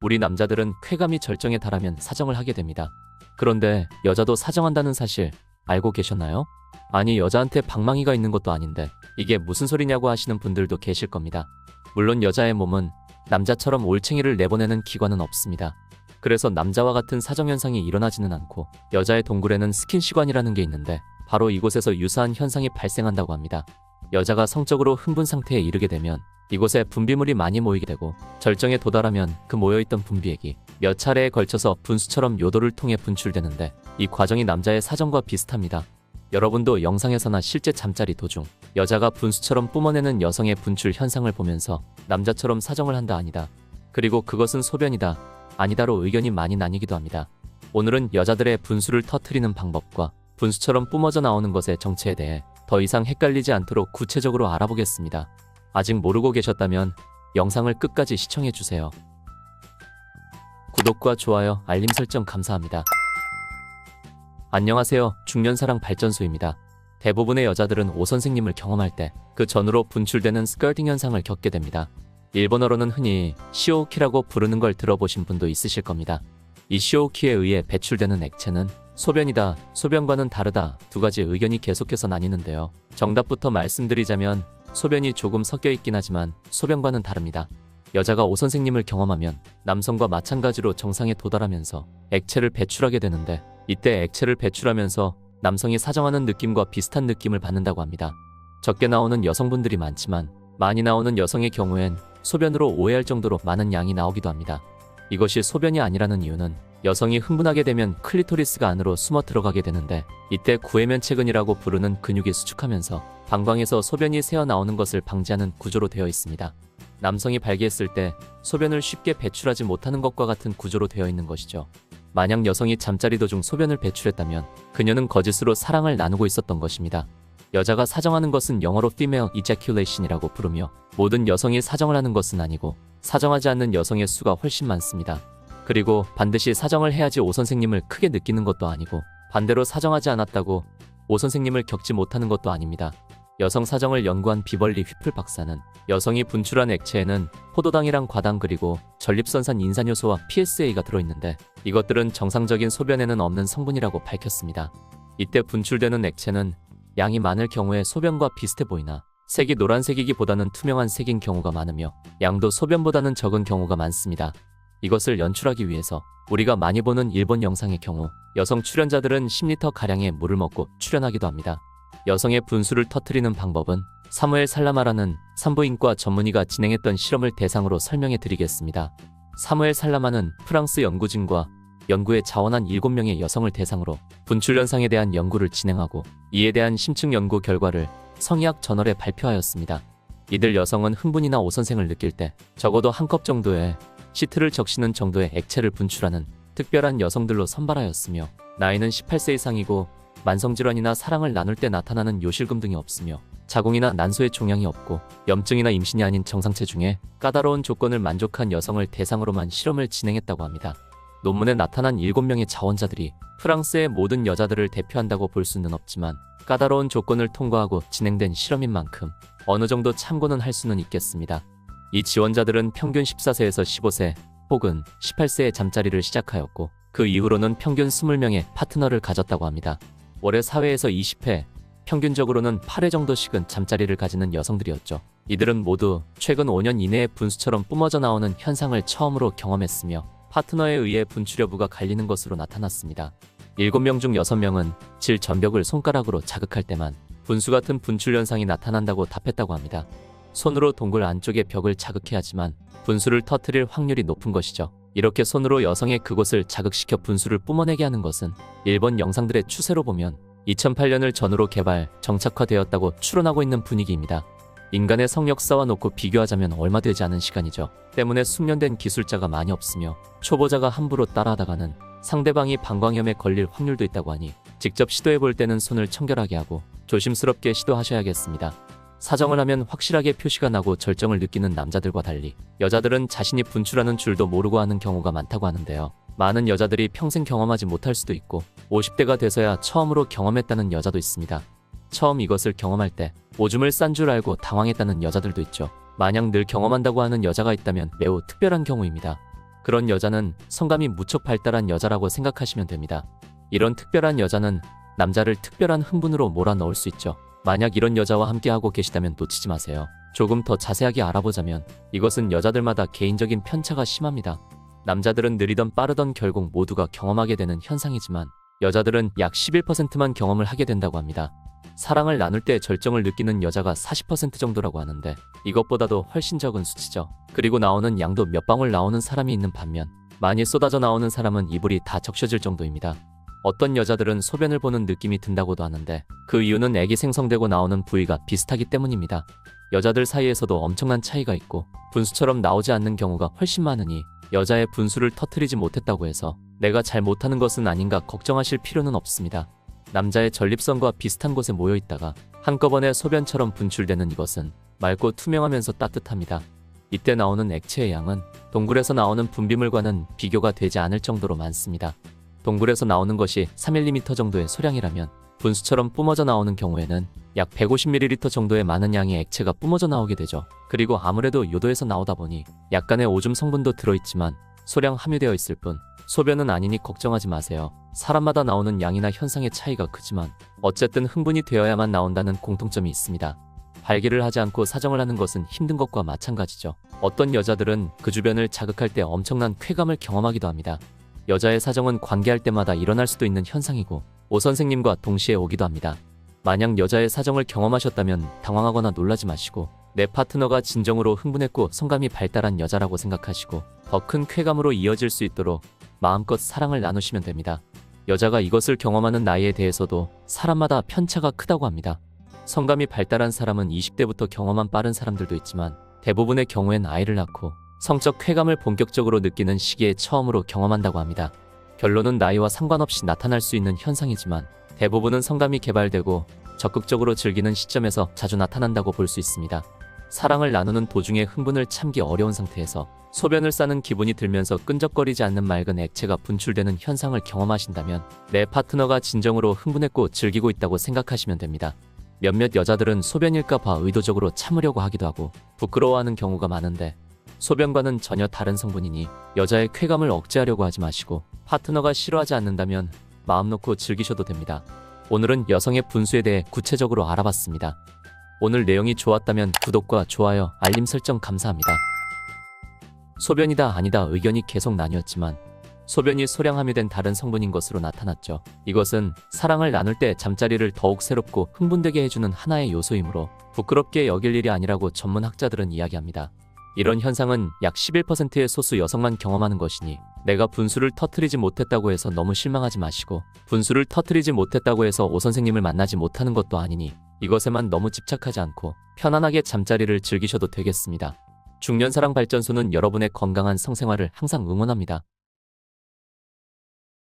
우리 남자들은 쾌감이 절정에 달하면 사정을 하게 됩니다. 그런데 여자도 사정한다는 사실 알고 계셨나요? 아니, 여자한테 방망이가 있는 것도 아닌데 이게 무슨 소리냐고 하시는 분들도 계실 겁니다. 물론 여자의 몸은 남자처럼 올챙이를 내보내는 기관은 없습니다. 그래서 남자와 같은 사정현상이 일어나지는 않고 여자의 동굴에는 스킨시관이라는 게 있는데 바로 이곳에서 유사한 현상이 발생한다고 합니다. 여자가 성적으로 흥분 상태에 이르게 되면 이곳에 분비물이 많이 모이게 되고 절정에 도달하면 그 모여있던 분비액이 몇 차례에 걸쳐서 분수처럼 요도를 통해 분출되는데 이 과정이 남자의 사정과 비슷합니다. 여러분도 영상에서나 실제 잠자리 도중 여자가 분수처럼 뿜어내는 여성의 분출 현상을 보면서 남자처럼 사정을 한다 아니다, 그리고 그것은 소변이다 아니다로 의견이 많이 나뉘기도 합니다. 오늘은 여자들의 분수를 터트리는 방법과 분수처럼 뿜어져 나오는 것의 정체에 대해 더 이상 헷갈리지 않도록 구체적으로 알아보겠습니다. 아직 모르고 계셨다면 영상을 끝까지 시청해주세요. 구독과 좋아요, 알림 설정 감사합니다. 안녕하세요. 중년사랑 발전소입니다. 대부분의 여자들은 오 선생님을 경험할 때 그 전으로 분출되는 스커팅 현상을 겪게 됩니다. 일본어로는 흔히 시오키라고 부르는 걸 들어보신 분도 있으실 겁니다. 이 시오키에 의해 배출되는 액체는 소변이다, 소변과는 다르다, 두 가지 의견이 계속해서 나뉘는데요. 정답부터 말씀드리자면 소변이 조금 섞여 있긴 하지만 소변과는 다릅니다. 여자가 오 선생님을 경험하면 남성과 마찬가지로 정상에 도달하면서 액체를 배출하게 되는데 이때 액체를 배출하면서 남성이 사정하는 느낌과 비슷한 느낌을 받는다고 합니다. 적게 나오는 여성분들이 많지만 많이 나오는 여성의 경우엔 소변으로 오해할 정도로 많은 양이 나오기도 합니다. 이것이 소변이 아니라는 이유는 여성이 흥분하게 되면 클리토리스가 안으로 숨어 들어가게 되는데 이때 구해면체근이라고 부르는 근육이 수축하면서 방광에서 소변이 새어나오는 것을 방지하는 구조로 되어 있습니다. 남성이 발기했을 때 소변을 쉽게 배출하지 못하는 것과 같은 구조로 되어 있는 것이죠. 만약 여성이 잠자리 도중 소변을 배출했다면 그녀는 거짓으로 사랑을 나누고 있었던 것입니다. 여자가 사정하는 것은 영어로 female ejaculation이라고 부르며 모든 여성이 사정을 하는 것은 아니고 사정하지 않는 여성의 수가 훨씬 많습니다. 그리고 반드시 사정을 해야지 오 선생님을 크게 느끼는 것도 아니고 반대로 사정하지 않았다고 오 선생님을 겪지 못하는 것도 아닙니다. 여성 사정을 연구한 비벌리 휘플 박사는 여성이 분출한 액체에는 포도당이랑 과당 그리고 전립선산 인산효소와 PSA가 들어있는데 이것들은 정상적인 소변에는 없는 성분이라고 밝혔습니다. 이때 분출되는 액체는 양이 많을 경우에 소변과 비슷해 보이나 색이 노란색이기보다는 투명한 색인 경우가 많으며 양도 소변보다는 적은 경우가 많습니다. 이것을 연출하기 위해서 우리가 많이 보는 일본 영상의 경우 여성 출연자들은 10리터가량의 물을 먹고 출연하기도 합니다. 여성의 분수를 터트리는 방법은 사무엘 살라마라는 산부인과 전문의가 진행했던 실험을 대상으로 설명해 드리겠습니다. 사무엘 살라마는 프랑스 연구진과 연구에 자원한 7명의 여성을 대상으로 분출 현상에 대한 연구를 진행하고 이에 대한 심층 연구 결과를 성의학 저널에 발표하였습니다. 이들 여성은 흥분이나 오선생을 느낄 때 적어도 한 컵 정도의 시트를 적시는 정도의 액체를 분출하는 특별한 여성들로 선발하였으며 나이는 18세 이상이고 만성질환이나 사랑을 나눌 때 나타나는 요실금 등이 없으며 자궁이나 난소에 종양이 없고 염증이나 임신이 아닌 정상체중에 까다로운 조건을 만족한 여성을 대상으로만 실험을 진행했다고 합니다. 논문에 나타난 7명의 자원자들이 프랑스의 모든 여자들을 대표한다고 볼 수는 없지만 까다로운 조건을 통과하고 진행된 실험인 만큼 어느 정도 참고는 할 수는 있겠습니다. 이 지원자들은 평균 14세에서 15세 혹은 18세에 잠자리를 시작하였고 그 이후로는 평균 20명의 파트너를 가졌다고 합니다. 월에 4회에서 20회, 평균적으로는 8회 정도씩은 잠자리를 가지는 여성들이었죠. 이들은 모두 최근 5년 이내에 분수처럼 뿜어져 나오는 현상을 처음으로 경험했으며 파트너에 의해 분출 여부가 갈리는 것으로 나타났습니다. 7명 중 6명은 질 전벽을 손가락으로 자극할 때만 분수 같은 분출 현상이 나타난다고 답했다고 합니다. 손으로 동굴 안쪽의 벽을 자극해야지만 분수를 터뜨릴 확률이 높은 것이죠. 이렇게 손으로 여성의 그곳을 자극시켜 분수를 뿜어내게 하는 것은 일본 영상들의 추세로 보면 2008년을 전후로 개발, 정착화되었다고 추론하고 있는 분위기입니다. 인간의 성역사와 놓고 비교하자면 얼마 되지 않은 시간이죠. 때문에 숙련된 기술자가 많이 없으며 초보자가 함부로 따라하다가는 상대방이 방광염에 걸릴 확률도 있다고 하니 직접 시도해볼 때는 손을 청결하게 하고 조심스럽게 시도하셔야겠습니다. 사정을 하면 확실하게 표시가 나고 절정을 느끼는 남자들과 달리 여자들은 자신이 분출하는 줄도 모르고 하는 경우가 많다고 하는데요. 많은 여자들이 평생 경험하지 못할 수도 있고 50대가 돼서야 처음으로 경험했다는 여자도 있습니다. 처음 이것을 경험할 때 오줌을 싼 줄 알고 당황했다는 여자들도 있죠. 만약 늘 경험한다고 하는 여자가 있다면 매우 특별한 경우입니다. 그런 여자는 성감이 무척 발달한 여자라고 생각하시면 됩니다. 이런 특별한 여자는 남자를 특별한 흥분으로 몰아넣을 수 있죠. 만약 이런 여자와 함께하고 계시다면 놓치지 마세요. 조금 더 자세하게 알아보자면 이것은 여자들마다 개인적인 편차가 심합니다. 남자들은 느리던 빠르던 결국 모두가 경험하게 되는 현상이지만 여자들은 약 11%만 경험을 하게 된다고 합니다. 사랑을 나눌 때 절정을 느끼는 여자가 40% 정도라고 하는데 이것보다도 훨씬 적은 수치죠. 그리고 나오는 양도 몇 방울 나오는 사람이 있는 반면 많이 쏟아져 나오는 사람은 이불이 다 적셔질 정도입니다. 어떤 여자들은 소변을 보는 느낌이 든다고도 하는데 그 이유는 액이 생성되고 나오는 부위가 비슷하기 때문입니다. 여자들 사이에서도 엄청난 차이가 있고 분수처럼 나오지 않는 경우가 훨씬 많으니 여자의 분수를 터뜨리지 못했다고 해서 내가 잘 못하는 것은 아닌가 걱정하실 필요는 없습니다. 남자의 전립선과 비슷한 곳에 모여 있다가 한꺼번에 소변처럼 분출되는 이것은 맑고 투명하면서 따뜻합니다. 이때 나오는 액체의 양은 동굴에서 나오는 분비물과는 비교가 되지 않을 정도로 많습니다. 동굴에서 나오는 것이 3mm 정도의 소량이라면 분수처럼 뿜어져 나오는 경우에는 약 150ml 정도의 많은 양의 액체가 뿜어져 나오게 되죠. 그리고 아무래도 요도에서 나오다 보니 약간의 오줌 성분도 들어있지만 소량 함유되어 있을 뿐 소변은 아니니 걱정하지 마세요. 사람마다 나오는 양이나 현상의 차이가 크지만 어쨌든 흥분이 되어야만 나온다는 공통점이 있습니다. 발기를 하지 않고 사정을 하는 것은 힘든 것과 마찬가지죠. 어떤 여자들은 그 주변을 자극할 때 엄청난 쾌감을 경험하기도 합니다. 여자의 사정은 관계할 때마다 일어날 수도 있는 현상이고 오 선생님과 동시에 오기도 합니다. 만약 여자의 사정을 경험하셨다면 당황하거나 놀라지 마시고 내 파트너가 진정으로 흥분했고 성감이 발달한 여자라고 생각하시고 더 큰 쾌감으로 이어질 수 있도록 마음껏 사랑을 나누시면 됩니다. 여자가 이것을 경험하는 나이에 대해서도 사람마다 편차가 크다고 합니다. 성감이 발달한 사람은 20대부터 경험한 빠른 사람들도 있지만 대부분의 경우엔 아이를 낳고 성적 쾌감을 본격적으로 느끼는 시기에 처음으로 경험한다고 합니다. 결론은 나이와 상관없이 나타날 수 있는 현상이지만 대부분은 성감이 개발되고 적극적으로 즐기는 시점에서 자주 나타난다고 볼 수 있습니다. 사랑을 나누는 도중에 흥분을 참기 어려운 상태에서 소변을 싸는 기분이 들면서 끈적거리지 않는 맑은 액체가 분출되는 현상을 경험하신다면 내 파트너가 진정으로 흥분했고 즐기고 있다고 생각하시면 됩니다. 몇몇 여자들은 소변일까 봐 의도적으로 참으려고 하기도 하고 부끄러워하는 경우가 많은데 소변과는 전혀 다른 성분이니 여자의 쾌감을 억제하려고 하지 마시고 파트너가 싫어하지 않는다면 마음 놓고 즐기셔도 됩니다. 오늘은 여성의 분수에 대해 구체적으로 알아봤습니다. 오늘 내용이 좋았다면 구독과 좋아요, 알림 설정 감사합니다. 소변이다 아니다 의견이 계속 나뉘었지만 소변이 소량 함유된 다른 성분인 것으로 나타났죠. 이것은 사랑을 나눌 때 잠자리를 더욱 새롭고 흥분되게 해주는 하나의 요소이므로 부끄럽게 여길 일이 아니라고 전문 학자들은 이야기합니다. 이런 현상은 약 11%의 소수 여성만 경험하는 것이니 내가 분수를 터뜨리지 못했다고 해서 너무 실망하지 마시고 분수를 터뜨리지 못했다고 해서 오 선생님을 만나지 못하는 것도 아니니 이것에만 너무 집착하지 않고 편안하게 잠자리를 즐기셔도 되겠습니다. 중년사랑발전소는 여러분의 건강한 성생활을 항상 응원합니다.